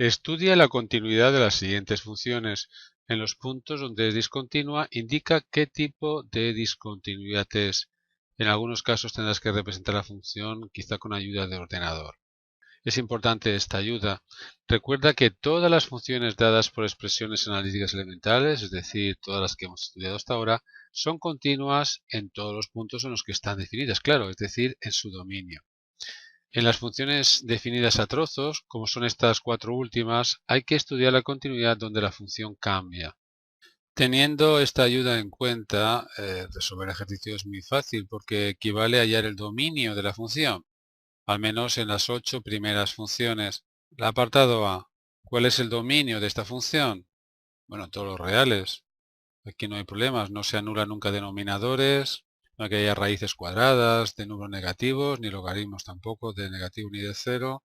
Estudia la continuidad de las siguientes funciones. En los puntos donde es discontinua, indica qué tipo de discontinuidad es. En algunos casos tendrás que representar la función quizá con ayuda de ordenador. Es importante esta ayuda. Recuerda que todas las funciones dadas por expresiones analíticas elementales, es decir, todas las que hemos estudiado hasta ahora, son continuas en todos los puntos en los que están definidas, claro, es decir, en su dominio. En las funciones definidas a trozos, como son estas cuatro últimas, hay que estudiar la continuidad donde la función cambia. Teniendo esta ayuda en cuenta, resolver el ejercicio es muy fácil porque equivale a hallar el dominio de la función, al menos en las 8 primeras funciones. El apartado A. ¿Cuál es el dominio de esta función? Bueno, todos los reales. Aquí no hay problemas, no se anulan nunca denominadores, no hay que haya raíces cuadradas de números negativos, ni logaritmos tampoco de negativo ni de cero.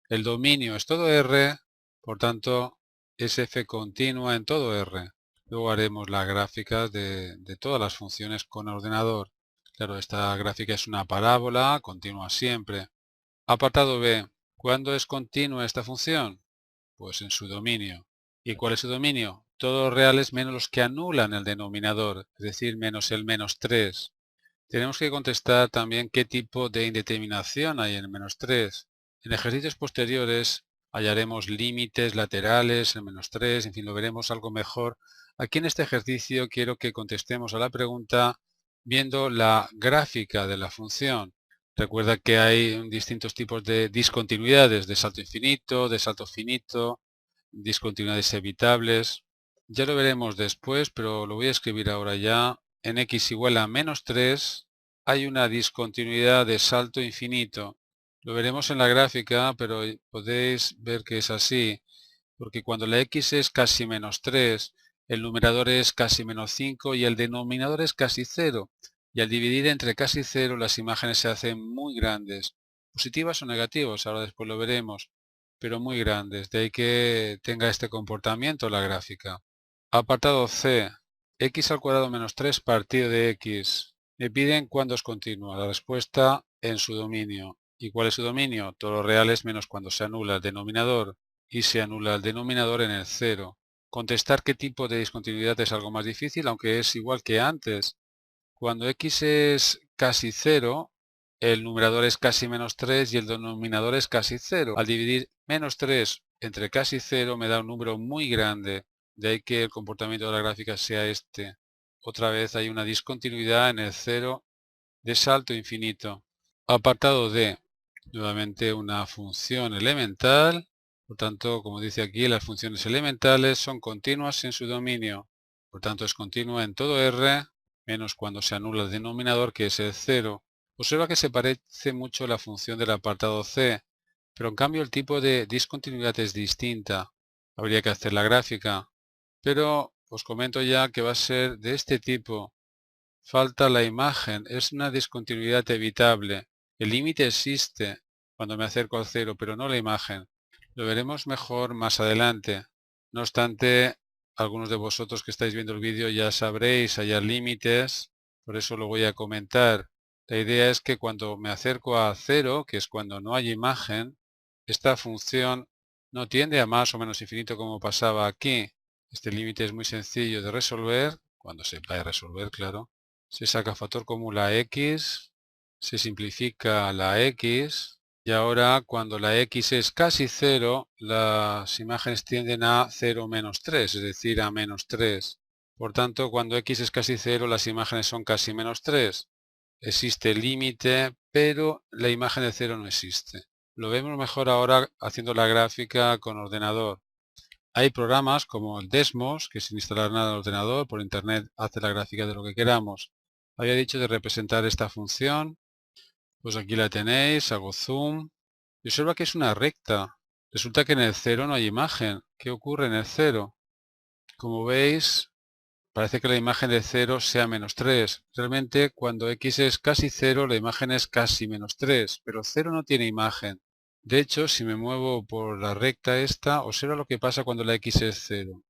El dominio es todo R, por tanto es f continua en todo R. Luego haremos la gráfica de todas las funciones con ordenador. Claro, esta gráfica es una parábola, continua siempre. Apartado B. ¿Cuándo es continua esta función? Pues en su dominio. ¿Y cuál es su dominio? Todos los reales menos los que anulan el denominador, es decir, menos el menos 3. Tenemos que contestar también qué tipo de indeterminación hay en el menos 3. En ejercicios posteriores hallaremos límites laterales en menos 3, en fin, lo veremos algo mejor. Aquí en este ejercicio quiero que contestemos a la pregunta viendo la gráfica de la función. Recuerda que hay distintos tipos de discontinuidades, de salto infinito, de salto finito, discontinuidades evitables. Ya lo veremos después, pero lo voy a escribir ahora ya. En x igual a menos 3 hay una discontinuidad de salto infinito. Lo veremos en la gráfica, pero podéis ver que es así, porque cuando la x es casi menos 3, el numerador es casi menos 5 y el denominador es casi 0. Y al dividir entre casi 0 las imágenes se hacen muy grandes, positivas o negativas, ahora después lo veremos, pero muy grandes, de ahí que tenga este comportamiento la gráfica. Apartado C. X al cuadrado menos 3 partido de x. Me piden cuándo es continua. La respuesta en su dominio. ¿Y cuál es su dominio? Todos los reales menos cuando se anula el denominador y se anula el denominador en el 0. Contestar qué tipo de discontinuidad es algo más difícil, aunque es igual que antes. Cuando x es casi 0, el numerador es casi menos 3 y el denominador es casi 0. Al dividir menos 3 entre casi 0 me da un número muy grande. De ahí que el comportamiento de la gráfica sea este. Otra vez hay una discontinuidad en el 0 de salto infinito. Apartado D. Nuevamente una función elemental. Por tanto, como dice aquí, las funciones elementales son continuas en su dominio. Por tanto, es continua en todo R, menos cuando se anula el denominador, que es el 0. Observa que se parece mucho la función del apartado C, pero en cambio el tipo de discontinuidad es distinta. Habría que hacer la gráfica, pero os comento ya que va a ser de este tipo. Falta la imagen, es una discontinuidad evitable. El límite existe cuando me acerco al 0, pero no la imagen. Lo veremos mejor más adelante. No obstante, algunos de vosotros que estáis viendo el vídeo ya sabréis hallar límites, por eso lo voy a comentar. La idea es que cuando me acerco a 0, que es cuando no hay imagen, esta función no tiende a más o menos infinito como pasaba aquí. Este límite es muy sencillo de resolver, cuando sepáis resolver, claro. Se saca factor común la x, se simplifica la x, y ahora cuando la x es casi 0, las imágenes tienden a 0 menos 3, es decir, a menos 3. Por tanto, cuando x es casi 0, las imágenes son casi menos 3. Existe el límite, pero la imagen de 0 no existe. Lo vemos mejor ahora haciendo la gráfica con ordenador. Hay programas como el Desmos, que sin instalar nada en el ordenador, por internet hace la gráfica de lo que queramos. Había dicho de representar esta función, pues aquí la tenéis, hago zoom, y observa que es una recta. Resulta que en el 0 no hay imagen. ¿Qué ocurre en el 0? Como veis, parece que la imagen de 0 sea menos 3. Realmente, cuando x es casi 0, la imagen es casi menos 3, pero 0 no tiene imagen. De hecho, si me muevo por la recta esta, observa lo que pasa cuando la x es 0.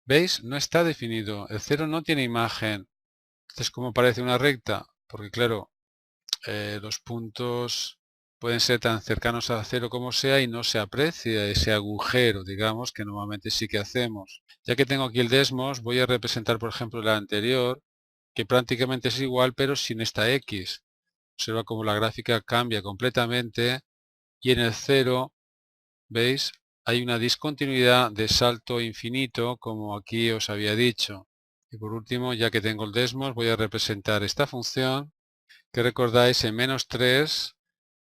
¿Veis? No está definido. El 0 no tiene imagen. Entonces, ¿cómo parece una recta? Porque claro, los puntos pueden ser tan cercanos a 0 como sea y no se aprecia ese agujero, digamos, que normalmente sí que hacemos. Ya que tengo aquí el desmos, voy a representar, por ejemplo, la anterior, que prácticamente es igual, pero sin esta X. Observa cómo la gráfica cambia completamente y en el 0, ¿veis? Hay una discontinuidad de salto infinito, como aquí os había dicho. Y por último, ya que tengo el desmos, voy a representar esta función, que recordáis en -3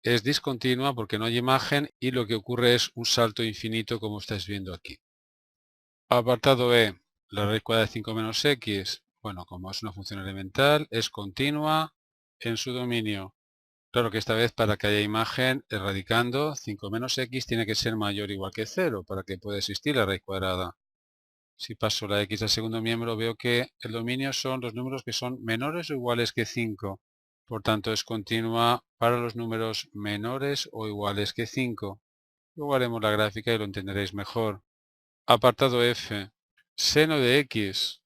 es discontinua porque no hay imagen y lo que ocurre es un salto infinito, como estáis viendo aquí. Apartado E, la raíz cuadrada de 5 menos x, bueno, como es una función elemental, es continua en su dominio. Claro que esta vez para que haya imagen, erradicando 5 menos x tiene que ser mayor o igual que 0 para que pueda existir la raíz cuadrada. Si paso la x al segundo miembro, veo que el dominio son los números que son menores o iguales que 5. Por tanto, es continua para los números menores o iguales que 5. Luego haremos la gráfica y lo entenderéis mejor. Apartado F. Seno de x.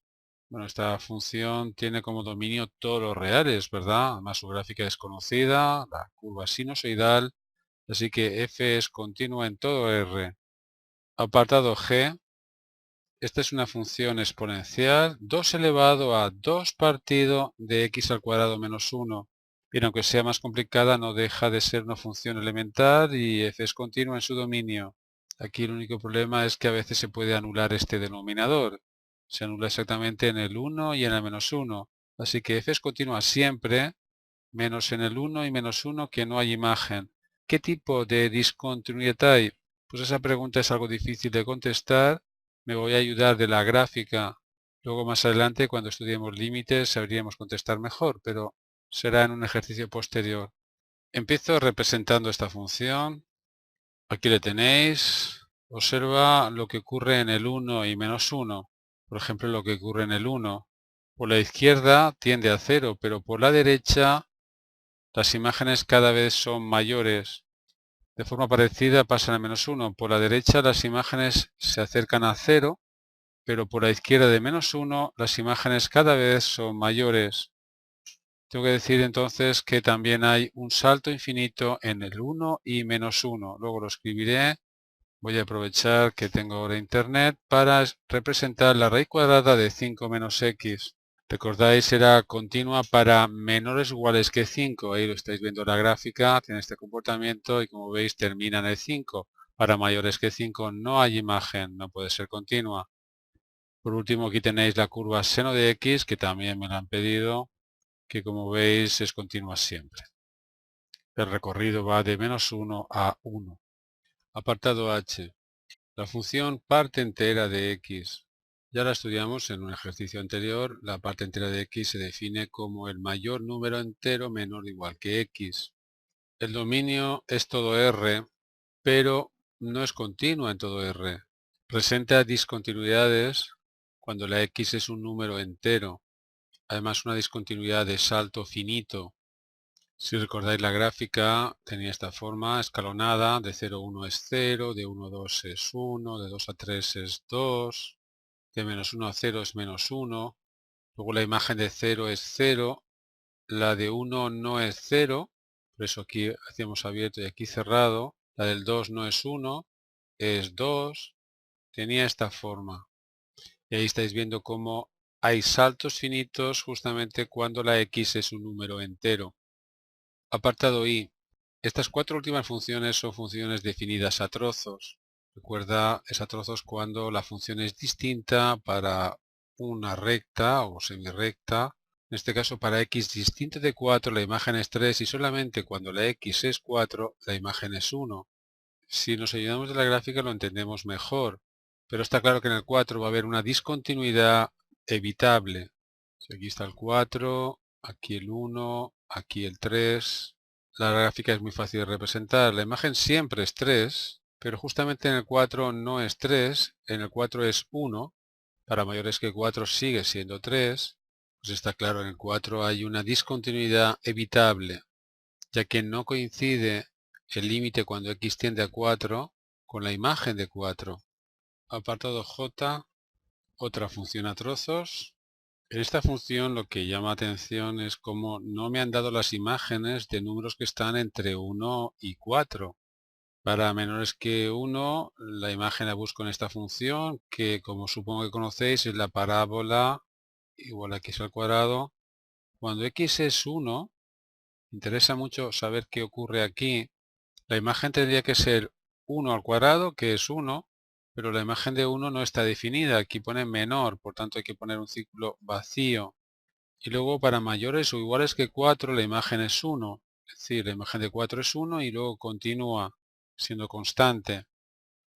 Bueno, esta función tiene como dominio todos los reales, ¿verdad? Además su gráfica es conocida, la curva sinusoidal, así que f es continua en todo R. Apartado G. Esta es una función exponencial, 2 elevado a 2 partido de x al cuadrado menos 1. Bien, aunque sea más complicada, no deja de ser una función elemental y f es continua en su dominio. Aquí el único problema es que a veces se puede anular este denominador. Se anula exactamente en el 1 y en el menos 1. Así que f es continua siempre, menos en el 1 y menos 1 que no hay imagen. ¿Qué tipo de discontinuidad hay? Pues esa pregunta es algo difícil de contestar. Me voy a ayudar de la gráfica. Luego más adelante, cuando estudiemos límites, sabríamos contestar mejor, pero será en un ejercicio posterior. Empiezo representando esta función. Aquí le tenéis. Observa lo que ocurre en el 1 y menos 1. Por ejemplo, lo que ocurre en el 1. Por la izquierda tiende a 0, pero por la derecha las imágenes cada vez son mayores. De forma parecida pasan a menos 1. Por la derecha las imágenes se acercan a 0, pero por la izquierda de menos 1 las imágenes cada vez son mayores. Tengo que decir entonces que también hay un salto infinito en el 1 y menos 1. Luego lo escribiré. Voy a aprovechar que tengo ahora internet para representar la raíz cuadrada de 5 menos x. Recordáis, era continua para menores o iguales que 5. Ahí lo estáis viendo la gráfica, tiene este comportamiento y como veis termina en el 5. Para mayores que 5 no hay imagen, no puede ser continua. Por último, aquí tenéis la curva seno de x, que también me la han pedido, que como veis es continua siempre. El recorrido va de menos 1 a 1. Apartado H. La función parte entera de x. Ya la estudiamos en un ejercicio anterior. La parte entera de x se define como el mayor número entero menor o igual que x. El dominio es todo R, pero no es continua en todo R. Presenta discontinuidades cuando la x es un número entero. Además, una discontinuidad de salto finito. Si recordáis la gráfica, tenía esta forma escalonada, de 0 a 1 es 0, de 1 a 2 es 1, de 2 a 3 es 2, de menos 1 a 0 es menos 1, luego la imagen de 0 es 0, la de 1 no es 0, por eso aquí hacíamos abierto y aquí cerrado, la del 2 no es 1, es 2, tenía esta forma. Y ahí estáis viendo cómo hay saltos finitos justamente cuando la x es un número entero. Apartado I. Estas 4 últimas funciones son funciones definidas a trozos. Recuerda, es a trozos cuando la función es distinta para una recta o semirrecta. En este caso, para x distinto de 4, la imagen es 3 y solamente cuando la x es 4, la imagen es 1. Si nos ayudamos de la gráfica lo entendemos mejor, pero está claro que en el 4 va a haber una discontinuidad evitable. Aquí está el 4, aquí el 1, aquí el 3. La gráfica es muy fácil de representar. La imagen siempre es 3, pero justamente en el 4 no es 3, en el 4 es 1. Para mayores que 4 sigue siendo 3. Pues está claro, en el 4 hay una discontinuidad evitable, ya que no coincide el límite cuando x tiende a 4 con la imagen de 4. Apartado J, otra función a trozos. En esta función lo que llama atención es cómo no me han dado las imágenes de números que están entre 1 y 4. Para menores que 1, la imagen la busco en esta función, que como supongo que conocéis es la parábola igual a x al cuadrado. Cuando x es 1, interesa mucho saber qué ocurre aquí. La imagen tendría que ser 1 al cuadrado, que es 1, pero la imagen de 1 no está definida. Aquí pone menor, por tanto hay que poner un círculo vacío. Y luego para mayores o iguales que 4 la imagen es 1. Es decir, la imagen de 4 es 1 y luego continúa siendo constante.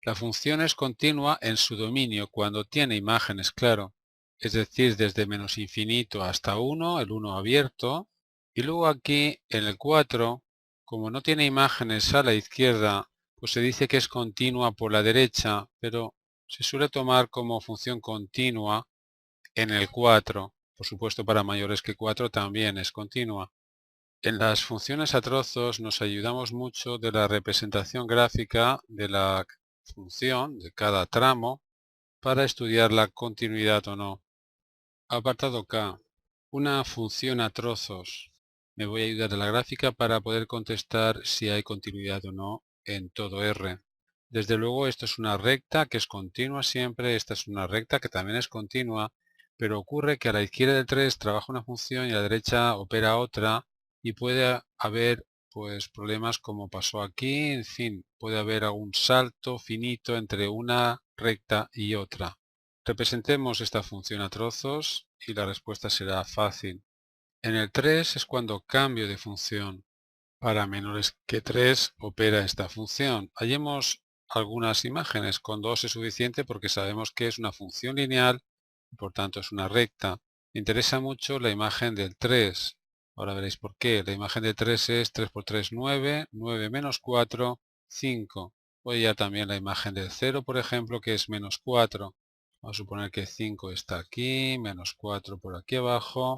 La función es continua en su dominio cuando tiene imágenes, claro. Es decir, desde menos infinito hasta 1, el 1 abierto. Y luego aquí en el 4, como no tiene imágenes a la izquierda, pues se dice que es continua por la derecha, pero se suele tomar como función continua en el 4. Por supuesto, para mayores que 4 también es continua. En las funciones a trozos nos ayudamos mucho de la representación gráfica de la función, de cada tramo, para estudiar la continuidad o no. Apartado K. Una función a trozos. Me voy a ayudar de la gráfica para poder contestar si hay continuidad o no en todo R. Desde luego esto es una recta que es continua siempre, esta es una recta que también es continua, pero ocurre que a la izquierda del 3 trabaja una función y a la derecha opera otra y puede haber pues problemas como pasó aquí, en fin, puede haber algún salto finito entre una recta y otra. Representemos esta función a trozos y la respuesta será fácil. En el 3 es cuando cambio de función. Para menores que 3 opera esta función. Hallemos algunas imágenes. Con 2 es suficiente porque sabemos que es una función lineal y por tanto es una recta. Me interesa mucho la imagen del 3. Ahora veréis por qué. La imagen de 3 es 3 por 3, 9, 9 menos 4, 5. Voy a también la imagen del 0, por ejemplo, que es menos 4. Vamos a suponer que 5 está aquí, menos 4 por aquí abajo.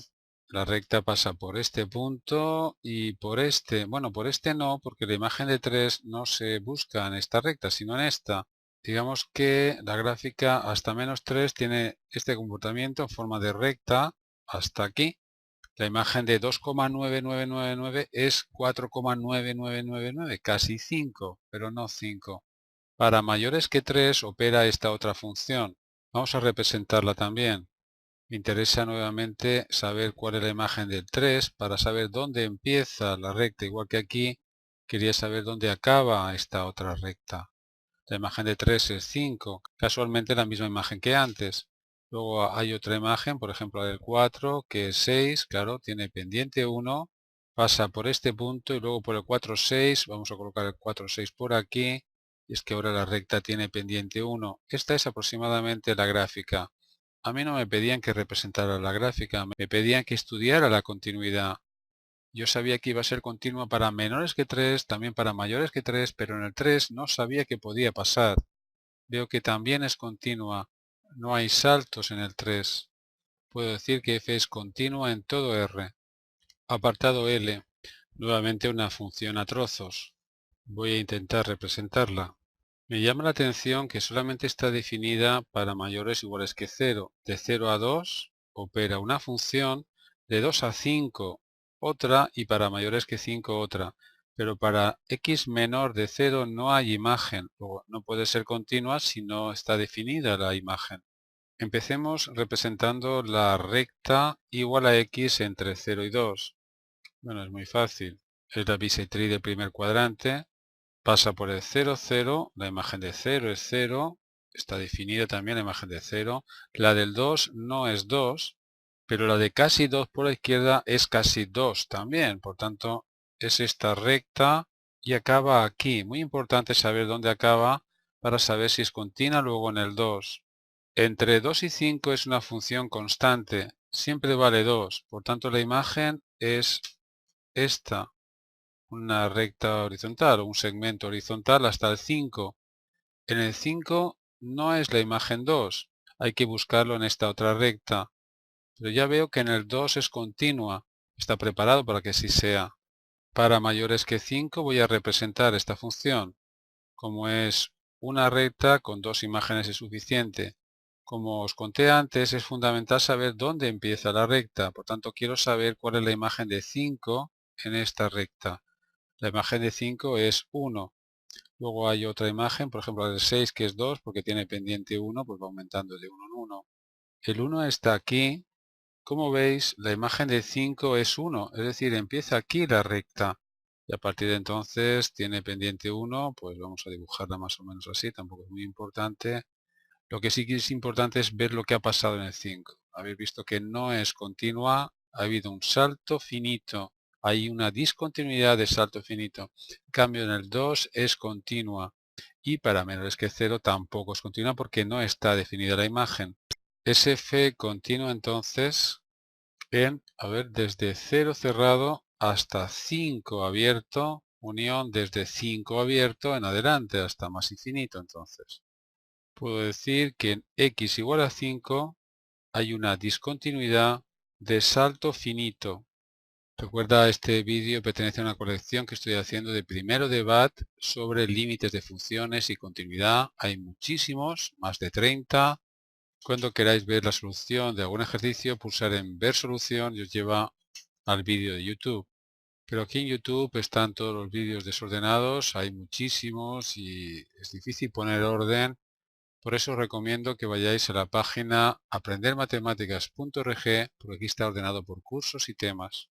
La recta pasa por este punto y por este. Bueno, por este no, porque la imagen de 3 no se busca en esta recta, sino en esta. Digamos que la gráfica hasta menos 3 tiene este comportamiento en forma de recta hasta aquí. La imagen de 2,9999 es 4,9999, casi 5, pero no 5. Para mayores que 3 opera esta otra función. Vamos a representarla también. Me interesa nuevamente saber cuál es la imagen del 3 para saber dónde empieza la recta, igual que aquí quería saber dónde acaba esta otra recta. La imagen de 3 es 5, casualmente la misma imagen que antes. Luego hay otra imagen, por ejemplo la del 4, que es 6, claro, tiene pendiente 1, pasa por este punto y luego por el 4, 6, vamos a colocar el 4, 6 por aquí, y es que ahora la recta tiene pendiente 1. Esta es aproximadamente la gráfica. A mí no me pedían que representara la gráfica, me pedían que estudiara la continuidad. Yo sabía que iba a ser continua para menores que 3, también para mayores que 3, pero en el 3 no sabía que podía pasar. Veo que también es continua. No hay saltos en el 3. Puedo decir que f es continua en todo R. Apartado L. Nuevamente una función a trozos. Voy a intentar representarla. Me llama la atención que solamente está definida para mayores iguales que 0. De 0 a 2 opera una función, de 2 a 5 otra y para mayores que 5 otra. Pero para x menor de 0 no hay imagen. Luego, no puede ser continua si no está definida la imagen. Empecemos representando la recta igual a x entre 0 y 2. Bueno, es muy fácil. Es la bisectriz del primer cuadrante. Pasa por el 0, 0, la imagen de 0 es 0, está definida también la imagen de 0. La del 2 no es 2, pero la de casi 2 por la izquierda es casi 2 también. Por tanto, es esta recta y acaba aquí. Muy importante saber dónde acaba para saber si es continua luego en el 2. Entre 2 y 5 es una función constante, siempre vale 2. Por tanto, la imagen es esta, una recta horizontal o un segmento horizontal hasta el 5. En el 5 no es la imagen 2, hay que buscarlo en esta otra recta. Pero ya veo que en el 2 es continua, está preparado para que así sea. Para mayores que 5 voy a representar esta función. Como es una recta con dos imágenes es suficiente. Como os conté antes, es fundamental saber dónde empieza la recta. Por tanto, quiero saber cuál es la imagen de 5 en esta recta. La imagen de 5 es 1. Luego hay otra imagen, por ejemplo la de 6, que es 2, porque tiene pendiente 1, pues va aumentando de 1 en 1. El 1 está aquí. Como veis, la imagen de 5 es 1, es decir, empieza aquí la recta. Y a partir de entonces tiene pendiente 1, pues vamos a dibujarla más o menos así, tampoco es muy importante. Lo que sí que es importante es ver lo que ha pasado en el 5. Habéis visto que no es continua, ha habido un salto finito, hay una discontinuidad de salto finito. En cambio en el 2 es continua y para menores que 0 tampoco es continua porque no está definida la imagen. SF continua entonces en, a ver, desde 0 cerrado hasta 5 abierto, unión desde 5 abierto en adelante hasta más infinito entonces. Puedo decir que en x igual a 5 hay una discontinuidad de salto finito. Recuerda, este vídeo pertenece a una colección que estoy haciendo de primero de BAT sobre límites de funciones y continuidad. Hay muchísimos, más de 30. Cuando queráis ver la solución de algún ejercicio, pulsar en ver solución y os lleva al vídeo de YouTube. Pero aquí en YouTube están todos los vídeos desordenados, hay muchísimos y es difícil poner orden. Por eso os recomiendo que vayáis a la página aprendermatemáticas.org, porque aquí está ordenado por cursos y temas.